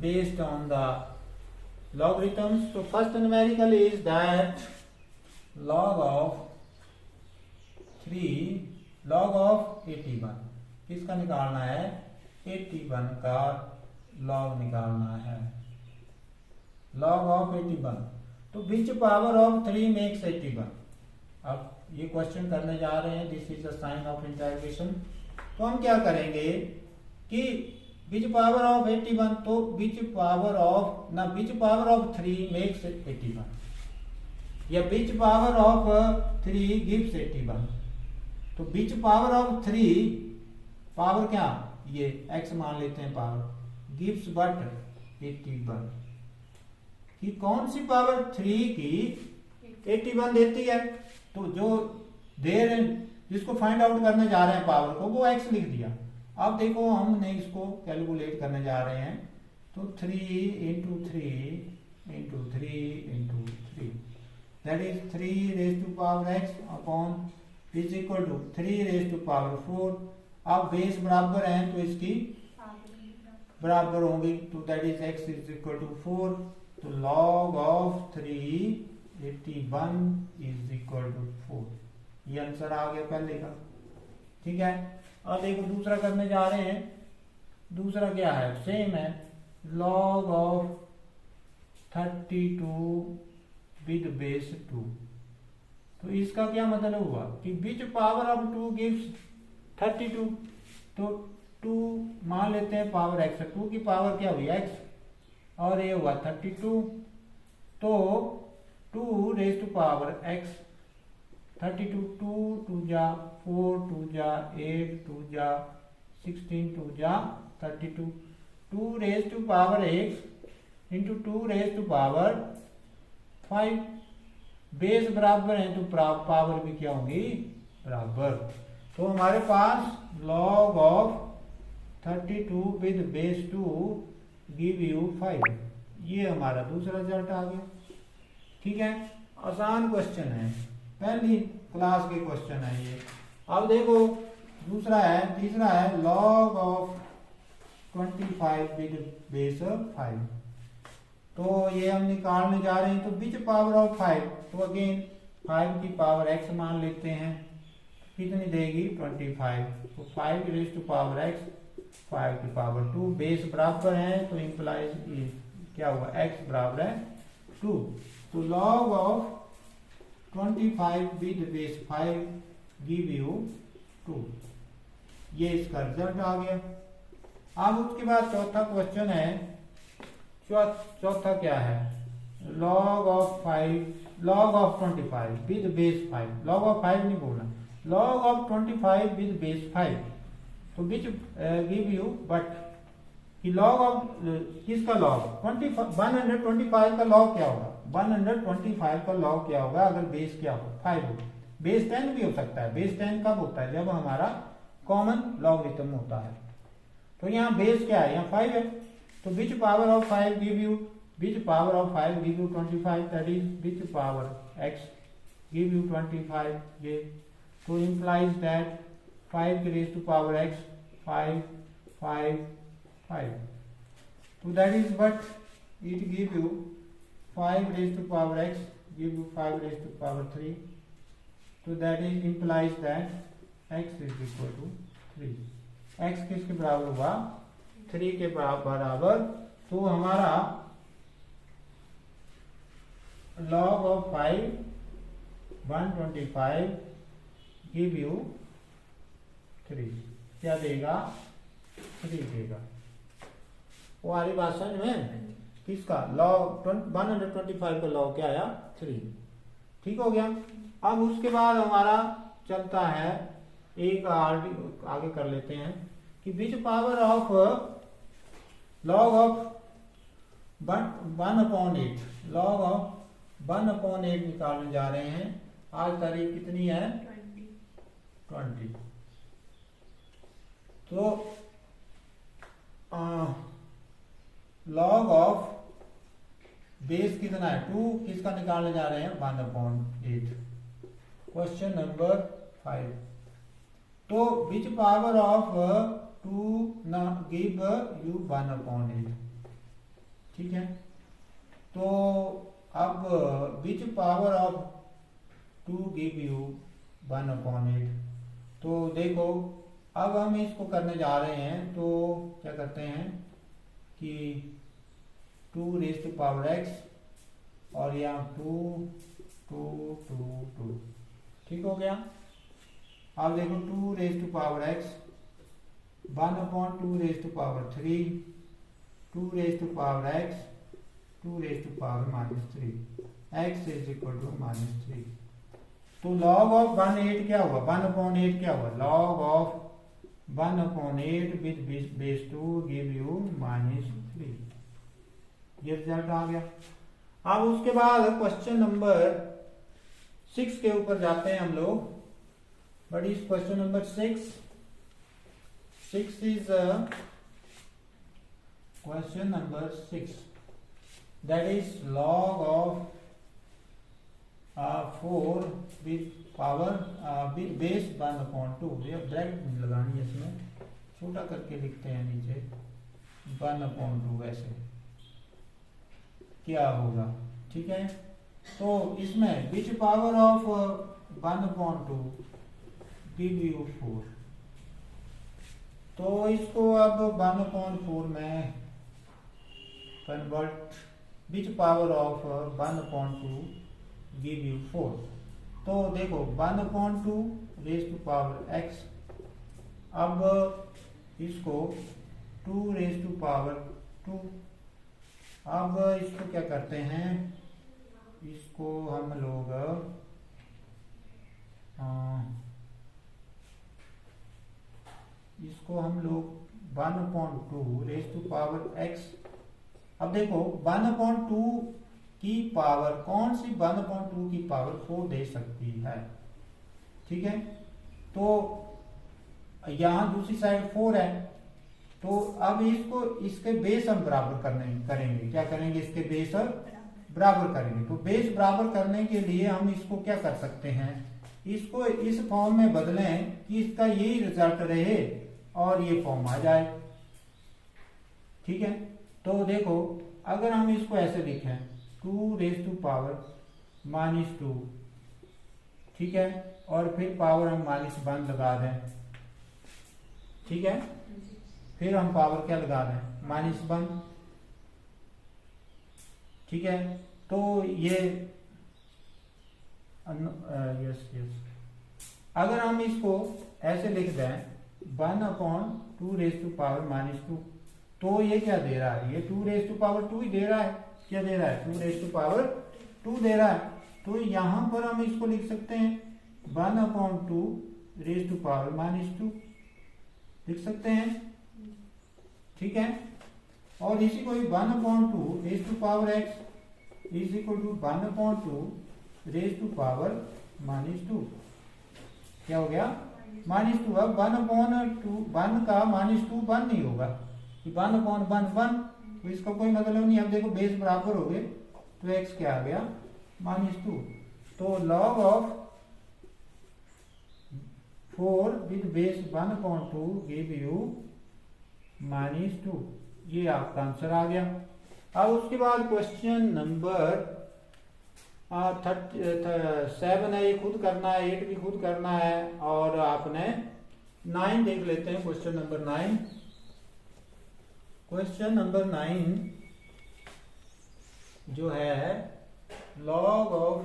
based on the logarithms. So first numerical is that log of 3 log of 81, किसका निकालना है? 81 का log निकालना है, log of 81. तो which power of 3 makes 81? अब ये क्वेश्चन करने जा रहे हैं, this is a sign of interrogation. तो हम क्या करेंगे कि which power of 81, तो which power of 3 makes 81 या which power of 3 gives 81. तो which power of 3, पावर क्या, ये x मान लेते हैं पावर, gives but 81, कि कौन सी पावर 3 की 81 देती है. तो जो दे रहे जिसको फाइंड आउट करने जा रहे हैं पावर को, वो x लिख दिया. अब देखो हमने इसको कैलकुलेट करने जा रहे हैं, तो 3 into 3 into 3 into 3, that is 3 raise to power x upon is equal to 3 raise to power 4. अब बेस बराबर हैं तो इसकी बराबर होंगी, तो that is x is equal to 4. तो log of 381 is equal to 4. ये आंसर आ गया पहले का. ठीक है. अब देखो दूसरा करने जा रहे हैं. दूसरा क्या है? सेम है, log ऑफ 32 विद बेस 2. तो इसका क्या मतलब हुआ कि विच पावर ऑफ 2 गिव्स 32. तो 2 मान लेते हैं पावर x, 2 की पावर क्या हुई x, और ये हुआ 32. तो 2 रेज टू पावर x 32, 2 जा 4, 2 जा 8, 2 जा 16, 2 जा 32. 2 raise to power x into 2 raise to power 5. Base बराबर है तो पावर भी क्या होगी? बराबर. तो हमारे पास log of 32 with base 2 give you 5. ये हमारा दूसरा रिजल्ट आ गया. ठीक है. आसान क्वेश्चन है, पहली क्लास के क्वेश्चन है ये. अब देखो दूसरा है, तीसरा है log ऑफ 25 विद बेस 5. तो ये हम निकालने जा रहे हैं. तो विच पावर ऑफ 5, तो अगेन 5 की पावर x मान लेते हैं, कितनी देगी? 25. तो 5 रेज टू पावर x, 5 की पावर 2. बेस बराबर है तो इंप्लाइज क्या हुआ? x बराबर है 2. तो log of 25 with base 5 give you 2. ये इसका रिजल्ट आ गया. अब उसके बाद चौथा क्वेश्चन है. चौथा क्या है? log of 25 with base 5. log of 5 नहीं बोलना, log ऑफ 25 विद बेस 5. तो विच गिव यू बट कि log ऑफ किसका log 125 का log क्या होगा? 125 का log क्या होगा अगर बेस क्या हो? 5 हो. बेस 10 भी हो सकता है. बेस 10 कब होता है? जब हमारा कॉमन लॉगरिथम होता है. तो यहाँ बेस क्या है? यहाँ 5 है. तो which power of 5 give you 25, that is which power x give you 25. ये तो implies that 5 की रेज टू पावर x 5, 5, 5. तो that is but it give you 5 raise to power x give you 5 raise to power 3. तो that is implies that x is equal to 3. x किसके बराबर हुआ? 3 के बराबर. तो हमारा log ऑफ 5 125 गिव यू 3. क्या देगा? 3 देगा. वो आ रही बात समझ में? किसका log 125 का log क्या आया? 3. ठीक हो गया. अब उसके बाद हमारा चलता है एक आगे कर लेते हैं कि विच power of log of 1/8, log of 1/8 निकालने जा रहे हैं. आज तारीख कितनी है? 20. तो log ऑफ बेस कितना है? 2. किसका निकालने जा रहे हैं? 1/8. Question number 5. तो which power of 2 give you 1/8. ठीक है। तो अब विच पावर ऑफ 2 गिव यू 1/8। तो देखो अब हम इसको करने जा रहे हैं, तो क्या करते हैं कि 2 x और यहाँ 2 2 2 2, ठीक हो गया। अब देखो 2 x 1/2 3, 2 x 2 -3, x is equal to -3। तो लॉग ऑफ 1/8 क्या हुआ, 1/8 क्या हुआ, log of 1/8 with base 2 give you -3। ये रिजल्ट आ गया। अब उसके बाद क्वेश्चन नंबर 6 के ऊपर जाते हैं हम लोग। बट इस question number 6 is question number 6, that is log of 4 with power with base 1/2। ये ब्रैकेट लगानी है, इसमें छोटा करके लिखते हैं नीचे 1/2, ऐसे क्या होगा, ठीक है। तो इसमें विच पावर ऑफ 1/2 गिव यू 4। तो इसको अब 1/4 में convert, which power of 1/2 give you 4। तो देखो 1/2 रेज टू पावर x, अब इसको 2 रेज टू पावर 2। अब इसको क्या करते हैं, इसको हम लोग इसको हम लोग 1/2 रेज टू पावर x। अब देखो 1/2 की पावर, कौन सी 1/2 की पावर 4 दे सकती है, ठीक है। तो यहां दूसरी साइड 4 है, तो अब इसको इसके बेस हम बराबर करेंगे, क्या करेंगे, इसके बेस बराबर करेंगे। तो बेस बराबर करने के लिए हम इसको क्या कर सकते हैं, इसको इस फॉर्म में बदलें कि इसका यही रिजल्ट रहे और ये फॉर्म आ जाए, ठीक है। तो देखो अगर हम इसको ऐसे लिखें 2 रेज टू पावर -2, ठीक है, और फिर पावर हम -1 लगा दें, ठीक है, फिर हम पावर क्या लगा दें, -1, ठीक है। तो ये अगर हम इसको ऐसे लिख दें 1/2 रेज टू पावर -2, तो ये क्या दे रहा है, ये 2 रेज टू पावर 2 ही दे रहा है, क्या दे रहा है, 2 रेज टू पावर 2 दे रहा है। तो यहां पर हम इसको लिख सकते हैं 1/2 रेज टू पावर -2 लिख सकते हैं, ठीक है। और इसी को 1/2 raise to power x is equal to 1/2 raise to power -2, क्या हो गया, -2। अब 1/1 का -2 1 नहीं होगा, 1/1 1, तो इसका कोई मतलब नहीं। अब देखो बेस बराबर हो गए, तो x क्या आ गया, -2। तो log of 4 with base 1/2 give you -2, ये आपका आंसर आ गया। अब उसके बाद क्वेश्चन नंबर 7 है, ये खुद करना है, 8 भी खुद करना है, और आपने 9 देख लेते हैं। क्वेश्चन नंबर 9, क्वेश्चन नंबर 9 जो है log of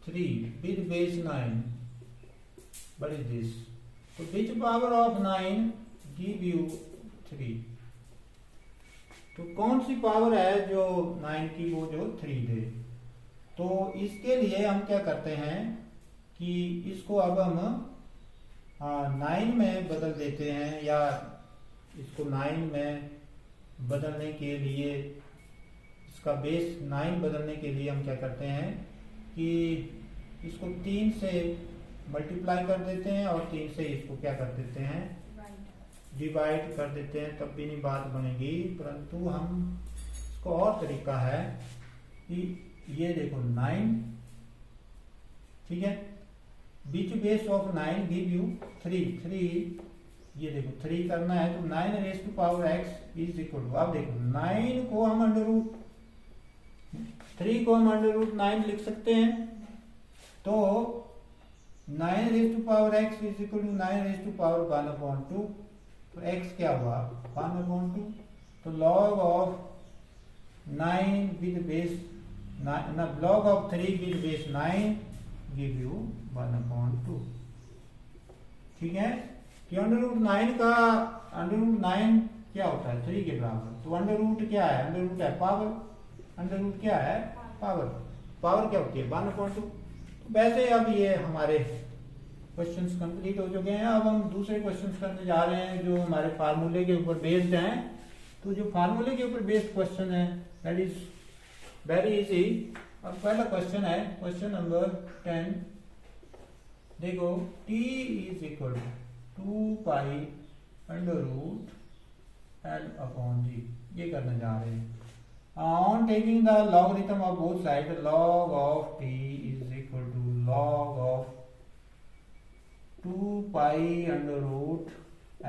3 with base 9, what is this. तो which power of 9 give you 3। तो कौन सी पावर है जो 9 की, वो जो 3 दे। तो इसके लिए हम क्या करते हैं कि इसको अब हम 9 में बदल देते हैं, या इसको 9 में बदलने के लिए, इसका बेस 9 बदलने के लिए हम क्या करते हैं कि इसको 3 से मल्टीप्लाई कर देते हैं और 3 से इसको क्या कर देते हैं, डिवाइड कर देते हैं, तब भी नहीं बात बनेगी। परंतु हम इसको और तरीका है कि ये देखो 9, ठीक है, बीच बेस ऑफ 9 गिव यू 3 ये देखो 3 करना है तो 9 raise to power x is equal to, अब देखो 9 को हम अंडर रूट 3 को हम अंडर रूट 9 लिख सकते हैं, तो 9 raise to power x is equal to 9 raise to power 1/2, तो x क्या हुआ 1/2, तो log of 9 with base log of 3 with base 9 give you 1/2। ठीक है, कि अंडर रूट 9 का अंडर रूट 9 क्या होता है 3 के बराबर, तो अंडर रूट क्या है, अंडर रूट है पावर, अंडर रूट क्या है पावर, पावर क्या होती है 1/2। तो वैसे अब ये हमारे क्वेश्चंस कंप्लीट हो चुके हैं। अब हम दूसरे क्वेश्चंस करने जा रहे हैं जो हमारे फार्मूले के ऊपर बेस्ड हैं। तो जो फार्मूले के ऊपर बेस्ड क्वेश्चन है दैट इज वेरी इजी। अब पहला क्वेश्चन है क्वेश्चन नंबर 10। देखो t is equal to 2 pi under root l upon g, ये करने जा रहे हैं। On taking the logarithm of both sides, the log of t is equal to log of 2 pi under root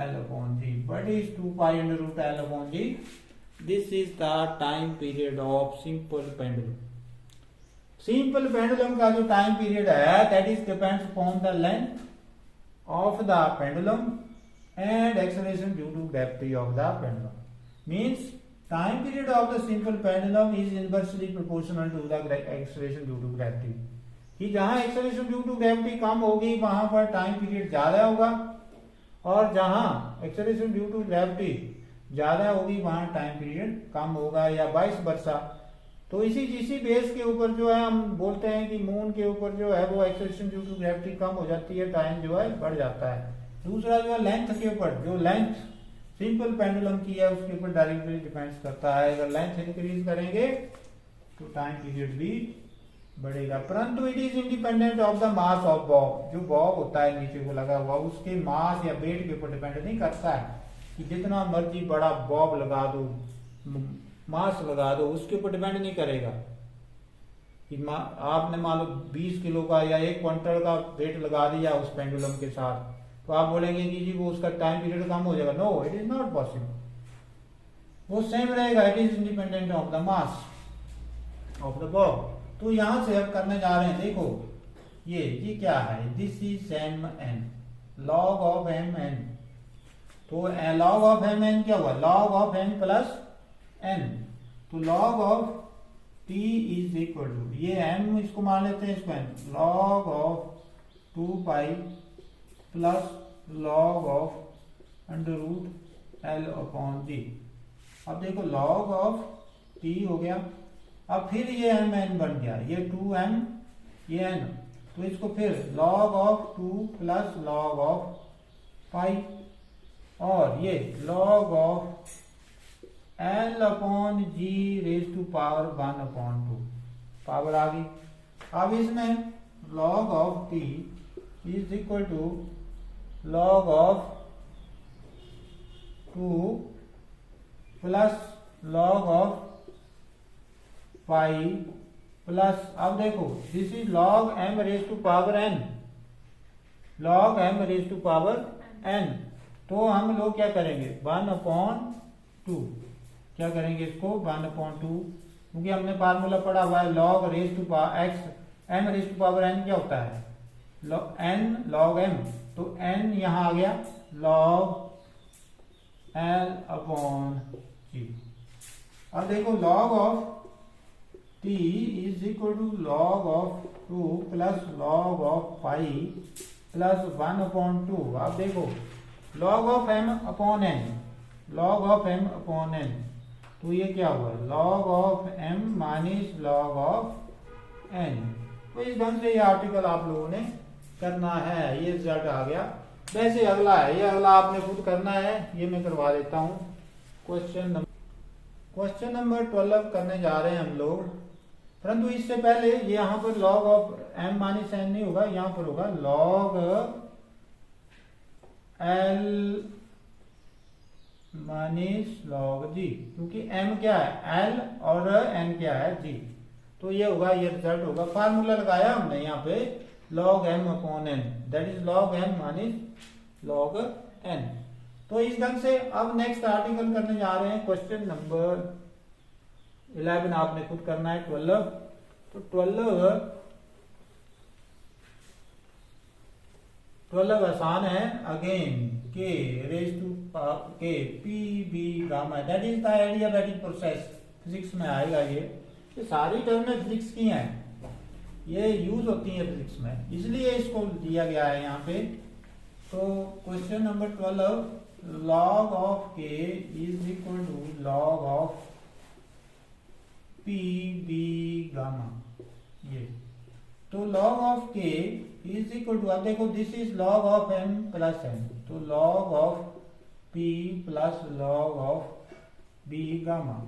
l upon g. What is 2 pi under root l upon g? This is the time period of simple pendulum. Simple pendulum का जो time period है that is depends upon the length of the pendulum and acceleration due to gravity of the pendulum. Means time period of the simple pendulum is inversely proportional to the acceleration due to gravity. कि जहां acceleration due to gravity कम होगी वहां पर time period ज्यादा होगा, और जहां acceleration due to gravity ज्यादा होगी वहां टाइम पीरियड कम होगा, या वाइस वर्सा। तो इसी बेस के ऊपर जो है हम बोलते हैं कि मून के ऊपर जो है वो एक्सेलरेशन ड्यू टू ग्रेविटी कम हो जाती है, टाइम जो है बढ़ जाता है। दूसरा जो है लेंथ के ऊपर, जो लेंथ सिंपल पेंडुलम की है उसके ऊपर डायरेक्टली डिपेंड करता है। अगर लेंथ इंक्रीज करेंगे तो टाइम पीरियड भी बढ़ेगा, परंतु it is independent of the mass of Bob. जो बॉब होता है नीचे को लगा हुआ उसके मास या वेट के ऊपर डिपेंड नहीं करता है कि जितना मर्जी बड़ा बॉब लगा दो, मास लगा दो, उसके ऊपर डिपेंड नहीं करेगा कि आपने मान लो 20 किलो का या 1 क्विंटल का वेट लगा दिया उस पेंडुलम के साथ, तो आप बोलेंगे कि जी वो उसका टाइम पीरियड कम हो जाएगा। No, it is not possible, वो सेम रहेगा। It is independent of the mass of the bob. तो यहां से अब करने जा रहे हैं, देखो ये क्या है, this is M N, log of M N. तो लॉग ऑफ एम एन क्या हुआ, log of N plus N. तो log of T is equal to, ये एम इसको मान लेते हैं, इसको N, log of 2 pi plus log of under root L upon जी। अब देखो लॉग ऑफ टी हो गया, अब फिर ये एम एन बन गया, ये 2m ये एन, तो इसको फिर log of 2 plus log of pi, और ये log of L upon G raise to power 1/2 power आ गई। अब इसमें log of T is equal to log of 2 plus log of pi plus, अब देखो this is log M raise to power N, log M raise to power N. तो हम लोग क्या करेंगे 1/2, क्या करेंगे इसको 1/2, क्योंकि हमने फार्मूला पढ़ा हुआ है log raise to power x, m raise to power n क्या होता है एन लॉग एम, तो एन यहां आ गया लॉग एल अपॉन जी। अब देखो log of T is equal to log of 2 plus log of pi plus 1/2। अब देखो log of m upon n, log of m upon n, तो ये क्या हुआ log of m minus log of n. तो इस ढंग से ये आर्टिकल आप लोगों ने करना है, ये रिजल्ट आ गया। वैसे अगला है, ये अगला आपने खुद करना है, ये मैं करवा देता हूं। क्वेश्चन नंबर 12 करने जा रहे हैं हम लोग, परंतु इससे पहले ये यहाँ पर log of m minus n नहीं होगा, यहां पर होगा log l minus log g, क्योंकि m क्या है l और n क्या है g, तो ये होगा, ये रिजल्ट होगा। फार्मूला लगाया हमने यहाँ पे log m upon n, that is log m minus log n। तो इस ढंग से अब नेक्स्ट आर्टिकल करने जा रहे हैं क्वेश्चन नंबर 11 आपने खुद करना है 12। तो 12 आसान है। अगेन के raise to k p b gamma, that is the adiabatic process. Physics में आएगा ये सारी टर्में फिजिक्स की हैं, ये यूज होती है फिजिक्स में, इसलिए इसको दिया गया है यहाँ पे। तो question number 12, log of k is equal to log of p b gamma। ये तो log of k is equal to, अब देखो this is log of m plus n, तो log of p plus log of b gamma।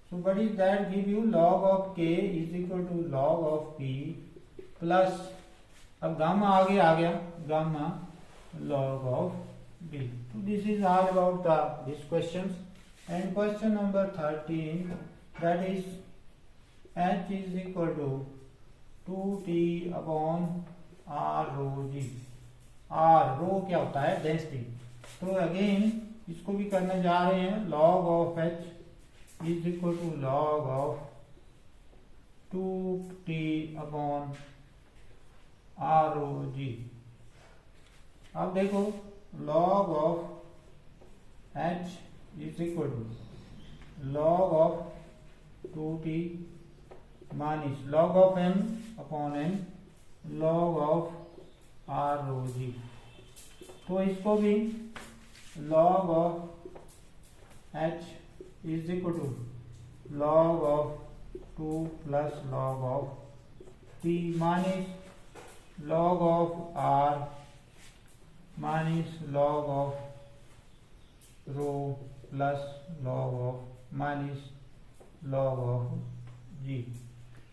So what is that? Give you log of k is equal to log of p plus, अब gamma आगे आ गया, gamma log of b। So this is all about these questions। And question number 13, that is h is equal to 2t upon r rho g। r रो क्या होता है? Density. तो again इसको भी करने जा रहे हैं। log of h is equal to log of 2t upon r rho g। अब देखो log of h is equal to log of 2t minus log of m upon n log of r rho g। तो इसको भी log of h is equal to log of 2 plus log of t minus log of r minus log of rho plus log of minus log of g।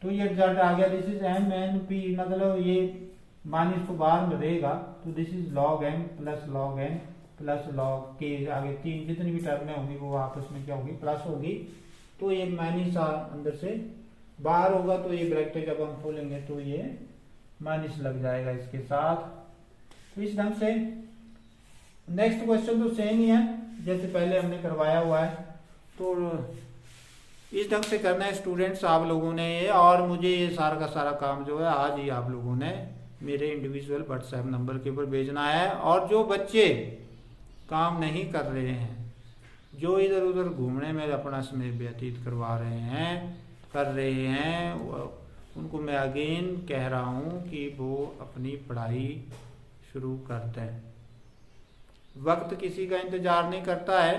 तो ये result आ गया। This is M n p, मतलब ये minus को बाहर में रहेगा, तो this is log m plus log n plus log k, आगे तीन जितनी भी टर्में होंगी वो आपस में क्या होगी? प्लस होगी। तो ये माइनस अंदर से बाहर होगा, तो ये ब्रैकेट जब हम खोलेंगे तो ये माइनस लग जाएगा इसके साथ। तो इस ढंग से नेक्स्ट क्वेश्चन तो सेम ही है जैसे पहले हमने करवाया हुआ है। तो इस ढंग से करना है स्टूडेंट्स आप लोगों ने ये, और मुझे ये सारा का सारा काम जो है आज ही आप लोगों ने मेरे इंडिविजुअल व्हाट्सएप नंबर के ऊपर भेजना है। और जो बच्चे काम नहीं कर रहे हैं, जो इधर उधर घूमने में अपना समय व्यतीत करवा रहे हैं, कर रहे हैं, उनको मैं अगेन कह रहा हूँ कि वो अपनी पढ़ाई शुरू कर दें। वक्त किसी का इंतजार नहीं करता है,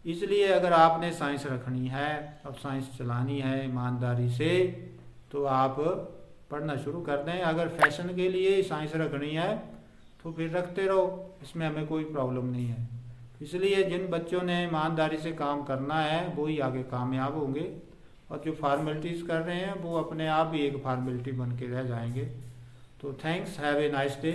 इसलिए अगर आपने साइंस रखनी है और साइंस चलानी है ईमानदारी से, तो आप पढ़ना शुरू कर दें। अगर फैशन के लिए साइंस रखनी है तो फिर रखते रहो, इसमें हमें कोई प्रॉब्लम नहीं है। इसलिए जिन बच्चों ने ईमानदारी से काम करना है वो ही आगे कामयाब होंगे, और जो फार्मेलिटीज़ कर रहे हैं वो अपने आप ही एक फार्मेलिटी बन के रह जाएंगे। तो thanks, have a nice day.